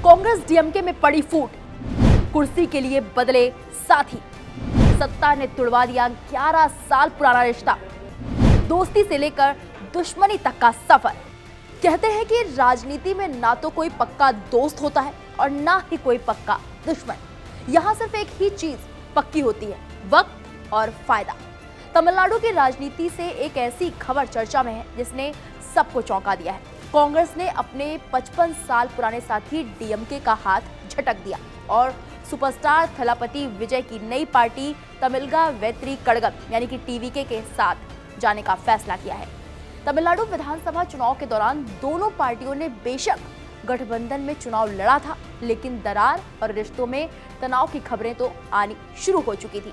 Congress DMK में पड़ी फूट, कुर्सी के लिए बदले साथी, सत्ता ने तुड़वा दिया 11 साल पुराना रिश्ता, दोस्ती से लेकर दुश्मनी तक का सफर। कहते हैं कि राजनीति में ना तो कोई पक्का दोस्त होता है और ना ही कोई पक्का दुश्मन। यहाँ सिर्फ एक ही चीज पक्की होती है, वक्त और फायदा। तमिलनाडु की राजनीति से एक ऐसी खबर चर्चा में है जिसने सबको चौंका दिया है। कांग्रेस ने अपने 55 साल पुराने साथी डीएमके का हाथ झटक दिया और सुपरस्टार थलापति विजय की नई पार्टी तमिलगा वेत्री कड़गम यानी कि टीवीके के साथ जाने का फैसला किया है। तमिलनाडु विधानसभा चुनाव के दौरान दोनों पार्टियों ने बेशक गठबंधन में चुनाव लड़ा था, लेकिन दरार और रिश्तों में तनाव की खबरें तो आनी शुरू हो चुकी थी।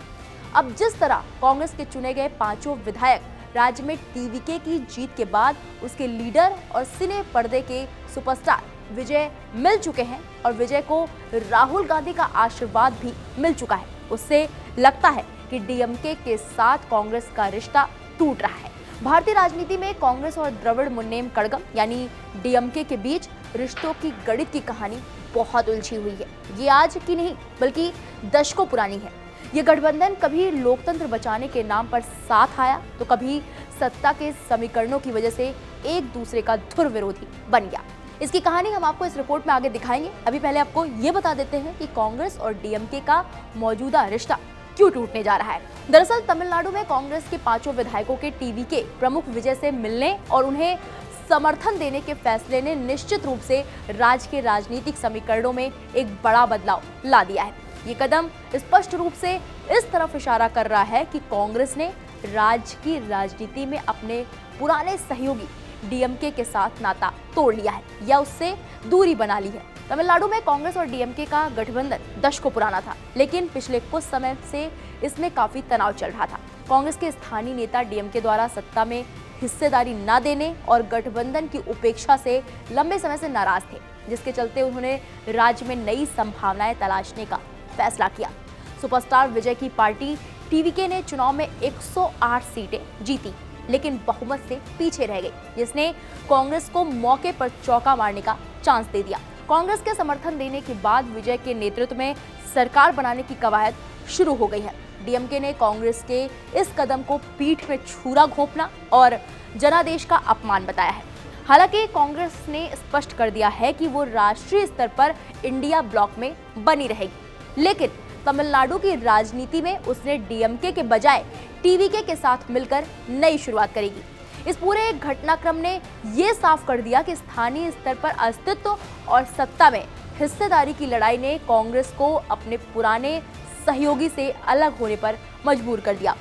अब जिस तरह कांग्रेस के चुने गए 5 विधायक राज्य में टीवीके की जीत के बाद उसके लीडर और सिने पर्दे के सुपरस्टार विजय मिल चुके हैं और विजय को राहुल गांधी का आशीर्वाद भी मिल चुका है, उससे लगता है कि डीएमके के साथ कांग्रेस का रिश्ता टूट रहा है। भारतीय राजनीति में कांग्रेस और द्रविड़ मुन्नेम कड़गम यानी डीएमके के बीच रिश्तों की गणित की कहानी बहुत उलझी हुई है। ये आज की नहीं बल्कि दशकों पुरानी है। ये गठबंधन कभी लोकतंत्र बचाने के नाम पर साथ आया तो कभी सत्ता के समीकरणों की वजह से एक दूसरे का धुर विरोधी बन गया। इसकी कहानी हम आपको इस रिपोर्ट में आगे दिखाएंगे। अभी पहले आपको ये बता देते हैं कि कांग्रेस और डीएमके का मौजूदा रिश्ता क्यों टूटने जा रहा है। दरअसल तमिलनाडु में कांग्रेस के 5 विधायकों के टीवीके प्रमुख विजय से मिलने और उन्हें समर्थन देने के फैसले ने निश्चित रूप से राज्य के राजनीतिक समीकरणों में एक बड़ा बदलाव ला दिया है। ये कदम स्पष्ट रूप से इस तरफ इशारा कर रहा है कि कांग्रेस ने राज्य की राजनीति में अपने पुराने सहयोगी डीएमके के साथ नाता तोड़ लिया है या उससे दूरी बना ली है। तमिलनाडु में कांग्रेस और डीएमके का गठबंधन दशकों पुराना था, लेकिन पिछले कुछ समय से इसमें काफी तनाव चल रहा था। कांग्रेस के स्थानीय नेता डीएमके द्वारा सत्ता में हिस्सेदारी न देने और गठबंधन की उपेक्षा से लंबे समय से नाराज थे, जिसके चलते उन्होंने राज्य में नई संभावनाएं तलाशने का फैसला किया। सुपरस्टार विजय की पार्टी टीवीके ने चुनाव में 108 सीटें जीती, लेकिन बहुमत से पीछे रह गई, जिसने कांग्रेस को मौके पर चौका मारने का चांस दे दिया। कांग्रेस के समर्थन देने के बाद विजय के नेतृत्व में सरकार बनाने की कवायद शुरू हो गई है। डीएमके ने कांग्रेस के इस कदम को पीठ में छुरा घोंपना और जनादेश का अपमान बताया है। हालांकि कांग्रेस ने स्पष्ट कर दिया है कि वो राष्ट्रीय स्तर पर इंडिया ब्लॉक में बनी रहेगी, लेकिन तमिलनाडु की राजनीति में उसने डीएमके के बजाय टीवीके के साथ मिलकर नई शुरुआत करेगी। इस पूरे घटनाक्रम ने ये साफ कर दिया कि स्थानीय स्तर पर अस्तित्व और सत्ता में हिस्सेदारी की लड़ाई ने कांग्रेस को अपने पुराने सहयोगी से अलग होने पर मजबूर कर दिया।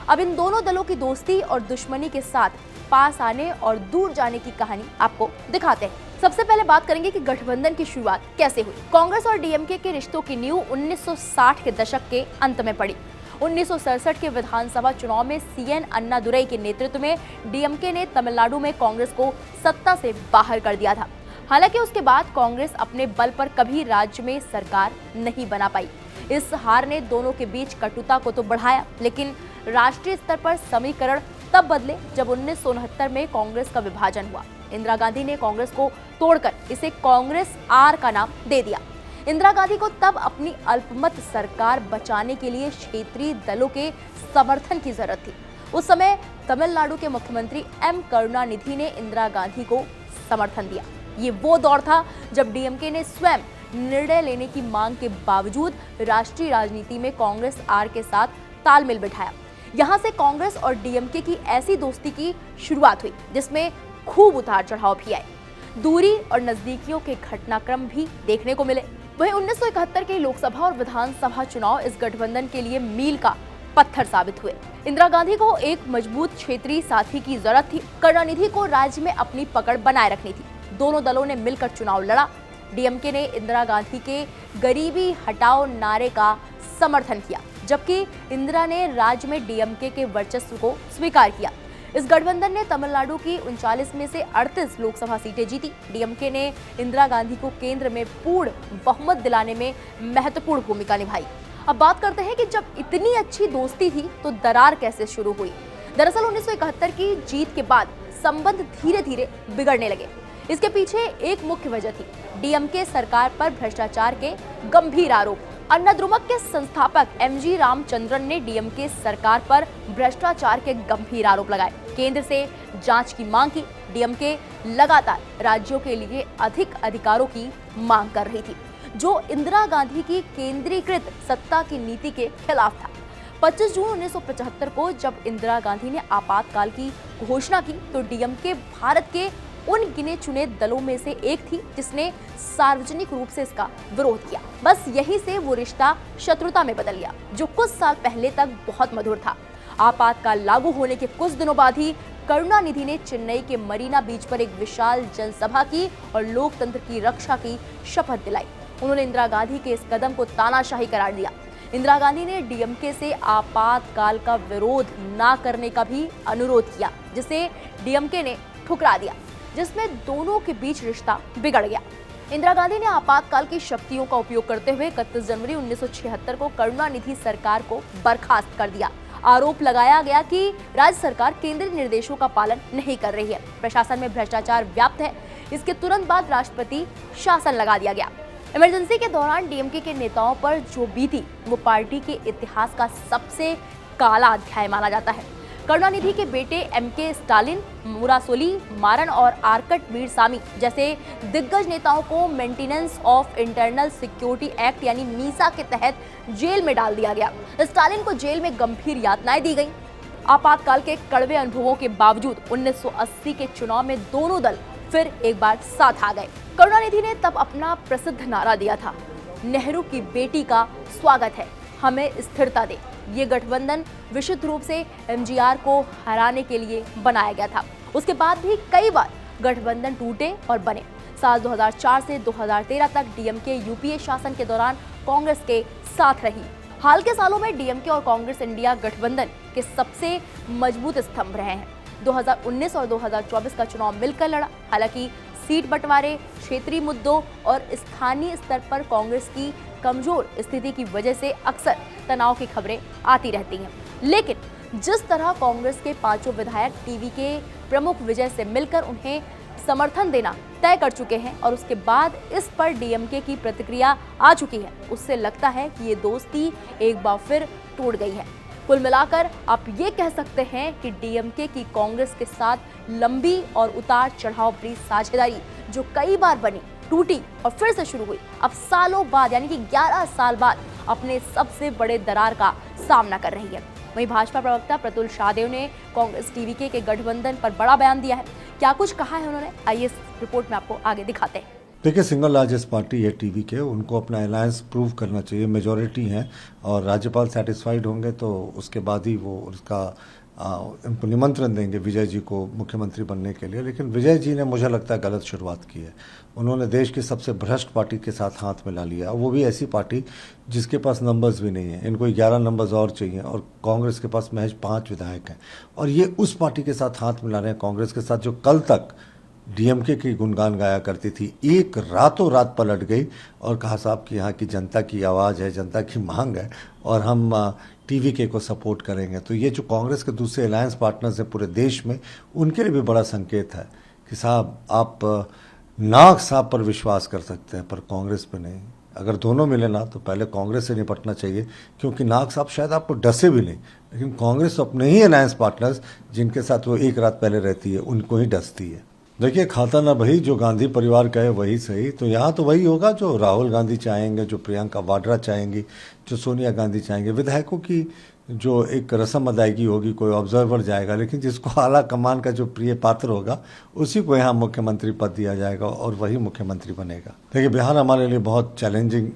अब इन दोनों दलों की दोस्ती और दुश्मनी के साथ पास आने और दूर जाने की कहानी आपको दिखाते हैं। सबसे पहले बात करेंगे कि गठबंधन की शुरुआत कैसे हुई। कांग्रेस और डीएमके के रिश्तों की नींव 1960 के दशक के अंत में पड़ी। 1967 के विधानसभा चुनाव में सीएन अन्नादुरई के नेतृत्व में डीएमके ने तमिलनाडु में कांग्रेस को सत्ता से बाहर कर दिया था। हालांकि उसके बाद कांग्रेस अपने बल पर कभी राज्य में सरकार नहीं बना पाई। इस हार ने दोनों के बीच कटुता को तो बढ़ाया, लेकिन राष्ट्रीय स्तर पर समीकरण तब बदले जब 1969 में कांग्रेस का विभाजन हुआ। इंदिरा गांधी ने कांग्रेस को तोड़कर इसे कांग्रेस आर का नाम दे दिया। इंदिरा गांधी को तब अपनी अल्पमत सरकार बचाने के लिए क्षेत्रीय दलों के समर्थन की जरूरत थी। उस समय तमिलनाडु के मुख्यमंत्री एम करुणानिधि ने इंदिरा गांधी को समर्थन दिया। ये वो दौर था जब डीएमके ने स्वयं निर्णय लेने की मांग के बावजूद राष्ट्रीय राजनीति में कांग्रेस आर के साथ तालमेल बिठाया। यहाँ से कांग्रेस और डीएमके की ऐसी दोस्ती की शुरुआत हुई जिसमें खूब उतार चढ़ाव भी आए। दूरी और नजदीकियों के घटनाक्रम भी देखने को मिले। वहीं 1971 के लोकसभा और विधानसभा चुनाव इस गठबंधन के लिए मील का पत्थर साबित हुए। इंदिरा गांधी को एक मजबूत क्षेत्रीय साथी की जरूरत थी। करुणानिधि को राज्य में अपनी पकड़ बनाए रखनी थी। दोनों दलों ने मिलकर चुनाव लड़ा। डीएमके ने इंदिरा गांधी के गरीबी हटाओ नारे का समर्थन किया, जबकि इंदिरा ने राज्य में डीएमके के वर्चस्व को स्वीकार किया। इस गठबंधन ने तमिलनाडु की 39 में से 38 लोकसभा सीटें जीती। डीएमके ने इंदिरा गांधी को केंद्र में पूर्ण बहुमत दिलाने में महत्वपूर्ण भूमिका निभाई। अब बात करते हैं कि जब इतनी अच्छी दोस्ती थी तो दरार कैसे शुरू हुई। दरअसल 1971 की जीत के बाद संबंध धीरे धीरे बिगड़ने लगे। इसके पीछे एक मुख्य वजह थी डीएमके सरकार पर भ्रष्टाचार के गंभीर आरोप। अन्नाद्रुमक के संस्थापक एमजी रामचंद्रन ने डीएमके सरकार पर भ्रष्टाचार के गंभीर आरोप लगाए, केंद्र से जांच की मांग की। डीएमके लगातार राज्यों के लिए अधिक अधिकारों की मांग कर रही थी, जो इंदिरा गांधी की केंद्रीकृत सत्ता की नीति के खिलाफ था। 25 जून 1975 को जब इंदिरा गांधी ने आपातकाल की घोषणा की तो डीएमके भारत के उन गिने चुने दलों में से एक थी जिसने सार्वजनिक रूप से इसका विरोध किया। बस यहीं से वो रिश्ता शत्रुता में बदल गया, जो कुछ साल पहले तक बहुत मधुर था। आपातकाल लागू होने के कुछ दिनों बाद ही करुणानिधि ने चेन्नई के मरीना बीच पर एक विशाल जनसभा की और लोकतंत्र की रक्षा की शपथ दिलाई। उन्होंने इंदिरा गांधी के इस कदम को तानाशाही करार दिया। इंदिरा गांधी ने डीएमके से आपातकाल का विरोध न करने का भी अनुरोध किया, जिसे डीएमके ने ठुकरा दिया, जिसमें दोनों के बीच रिश्ता बिगड़ गया। इंदिरा गांधी ने आपातकाल की शक्तियों का उपयोग करते हुए 31 जनवरी 1976 को करुणानिधि सरकार को बर्खास्त कर दिया। आरोप लगाया गया कि राज्य सरकार केंद्रीय निर्देशों का पालन नहीं कर रही है, प्रशासन में भ्रष्टाचार व्याप्त है। इसके तुरंत बाद राष्ट्रपति शासन लगा दिया गया। इमरजेंसी के दौरान डीएमके के नेताओं पर जो बीती वो पार्टी के इतिहास का सबसे काला अध्याय माना जाता है। करुणानिधि के बेटे एमके स्टालिन, मुरासोली मारन और आरकट वीरसामी जैसे दिग्गज नेताओं को maintenance of internal security act यानी मीसा के तहत जेल में डाल दिया गया। स्टालिन को जेल में गंभीर यातनाएं दी गईं। आपातकाल के कड़वे अनुभवों के बावजूद 1980 के चुनाव में दोनों दल फिर एक बार साथ आ गए। करुणानिधि ने तब अपना प्रसिद्ध नारा दिया था, नेहरू की बेटी का स्वागत है, हमें स्थिरता दे। ये गठबंधन विशुद्ध रूप से एमजीआर को हराने के लिए बनाया गया था। उसके बाद भी कई बार गठबंधन टूटे और बने। साल 2004 से 2013 तक डीएमके यूपीए शासन के दौरान कांग्रेस के साथ रही। हाल के सालों में डीएमके और कांग्रेस इंडिया गठबंधन के सबसे मजबूत स्तंभ रहे हैं। 2019 और 2024 का चुनाव मिलकर लड़ा। हालांकि सीट बंटवारे, क्षेत्रीय मुद्दों और स्थानीय स्तर पर कांग्रेस की कमजोर स्थिति की वजह से अक्सर तनाव की खबरें आती रहती हैं। लेकिन जिस तरह कांग्रेस के 5 विधायक टीवी के प्रमुख विजय से मिलकर उन्हें समर्थन देना तय कर चुके हैं और उसके बाद इस पर डीएमके की प्रतिक्रिया आ चुकी है, उससे लगता है कि ये दोस्ती एक बार फिर टूट गई है। कुल मिलाकर आप ये कह सकते हैं कि डीएमके की कांग्रेस के साथ लंबी और उतार चढ़ाव भरी साझेदारी जो कई बार बनी, टूटी और फिर से शुरू हुई, अब सालों बाद यानी कि 11 साल बाद अपने सबसे बड़े दरार का सामना कर रही है। वहीं भाजपा प्रवक्ता प्रतुल शाहदेव ने कांग्रेस टीवीके के गठबंधन पर बड़ा बयान दिया है। क्या कुछ कहा है उन्होंने, आइए इस रिपोर्ट में आपको आगे दिखाते हैं। देखिए, सिंगल लार्जेस्ट पार्टी है टीवीके, उनको अपना अलायंस प्रूव करना चाहिए, मेजॉरिटी है और राज्यपाल सेटिस्फाइड होंगे तो उसके बाद ही वो उसका उनको निमंत्रण देंगे विजय जी को मुख्यमंत्री बनने के लिए। लेकिन विजय जी ने मुझे लगता है गलत शुरुआत की है। उन्होंने देश की सबसे भ्रष्ट पार्टी के साथ हाथ मिला लिया, वो भी ऐसी पार्टी जिसके पास नंबर्स भी नहीं है। इनको 11 नंबर्स और चाहिए और कांग्रेस के पास महज 5 विधायक हैं और ये उस पार्टी के साथ हाथ मिला रहे हैं, कांग्रेस के साथ, जो कल तक डीएमके की गुणगान गाया करती थी, एक रातों रात पलट गई और कहा साहब कि यहाँ की जनता की आवाज़ है, जनता की मांग है और हम टीवीके को सपोर्ट करेंगे। तो ये जो कांग्रेस के दूसरे अलायंस पार्टनर्स हैं पूरे देश में, उनके लिए भी बड़ा संकेत है कि साहब आप नाग साहब पर विश्वास कर सकते हैं पर कांग्रेस पे नहीं। अगर दोनों मिले ना तो पहले कांग्रेस से निपटना चाहिए, क्योंकि नाग साहब शायद आपको डसे भी नहीं, लेकिन कांग्रेस अपने ही अलायंस पार्टनर्स जिनके साथ वो एक रात पहले रहती है उनको ही डसती है। देखिए, खाता ना भाई, जो गांधी परिवार कहे वही सही। तो यहाँ तो वही होगा जो राहुल गांधी चाहेंगे, जो प्रियंका वाड्रा चाहेंगी, जो सोनिया गांधी चाहेंगे। विधायकों की जो एक रस्म अदायगी होगी, कोई ऑब्जर्वर जाएगा, लेकिन जिसको आला कमान का जो प्रिय पात्र होगा उसी को यहाँ मुख्यमंत्री पद दिया जाएगा और वही मुख्यमंत्री बनेगा। देखिए, बिहार हमारे लिए बहुत चैलेंजिंग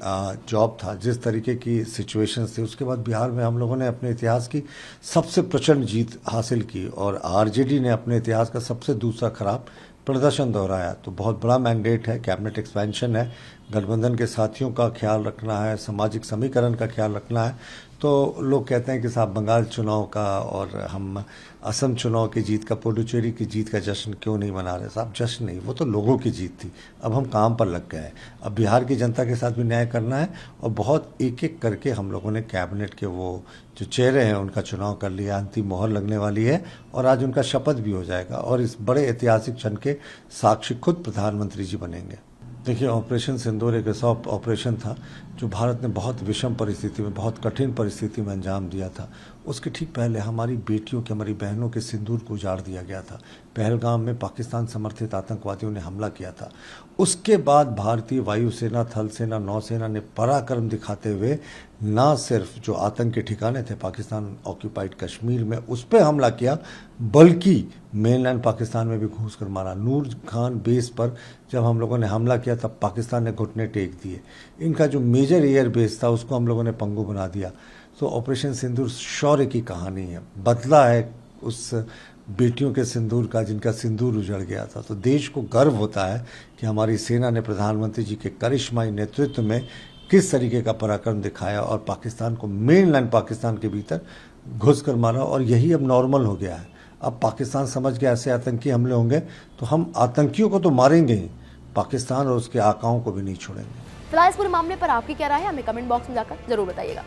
जॉब था। जिस तरीके की सिचुएशंस थी, उसके बाद बिहार में हम लोगों ने अपने इतिहास की सबसे प्रचंड जीत हासिल की और आरजेडी ने अपने इतिहास का सबसे दूसरा खराब प्रदर्शन दोहराया। तो बहुत बड़ा मैंडेट है, कैबिनेट एक्सपेंशन है, गठबंधन के साथियों का ख्याल रखना है, सामाजिक समीकरण का ख्याल रखना है। तो लोग कहते हैं कि साहब बंगाल चुनाव का और हम असम चुनाव की जीत का, पुडुचेरी की जीत का जश्न क्यों नहीं मना रहे। साहब जश्न नहीं, वो तो लोगों की जीत थी। अब हम काम पर लग गए हैं। अब बिहार की जनता के साथ भी न्याय करना है और बहुत एक एक करके हम लोगों ने कैबिनेट के वो जो चेहरे हैं उनका चुनाव कर लिया। अंतिम मोहर लगने वाली है और आज उनका शपथ भी हो जाएगा और इस बड़े ऐतिहासिक क्षण के साक्षी खुद प्रधानमंत्री जी बनेंगे। देखिए, ऑपरेशन सिंदूर एक ऐसा ऑपरेशन था जो भारत ने बहुत विषम परिस्थिति में, बहुत कठिन परिस्थिति में अंजाम दिया था। उसके ठीक पहले हमारी बेटियों के, हमारी बहनों के सिंदूर को उजाड़ दिया गया था। पहलगाम में पाकिस्तान समर्थित आतंकवादियों ने हमला किया था। उसके बाद भारतीय वायुसेना, थल सेना, नौसेना ने पराक्रम दिखाते हुए ना सिर्फ जो आतंक के ठिकाने थे पाकिस्तान ऑक्यूपाइड कश्मीर में उस पर हमला किया, बल्कि मेनलैंड पाकिस्तान में भी घुस कर मारा। नूर खान बेस पर जब हम लोगों ने हमला किया तब पाकिस्तान ने घुटने टेक दिए। इनका जो मेजर एयर बेस था उसको हम लोगों ने पंगु बना दिया। तो ऑपरेशन सिंदूर शौर्य की कहानी है, बदला है उस बेटियों के सिंदूर का जिनका सिंदूर उजड़ गया था। तो देश को गर्व होता है कि हमारी सेना ने प्रधानमंत्री जी के करिश्माई नेतृत्व में किस तरीके का पराक्रम दिखाया और पाकिस्तान को, मेनलैंड पाकिस्तान के भीतर घुस कर मारा। और यही अब नॉर्मल हो गया है। अब पाकिस्तान समझ गया ऐसे आतंकी हमले होंगे तो हम आतंकियों को तो मारेंगे ही, पाकिस्तान और उसके आकाओं को भी नहीं छोड़ेंगे। फिलहाल इस पूरे मामले पर आपकी क्या राय है, हमें कमेंट बॉक्स में जाकर जरूर बताइएगा।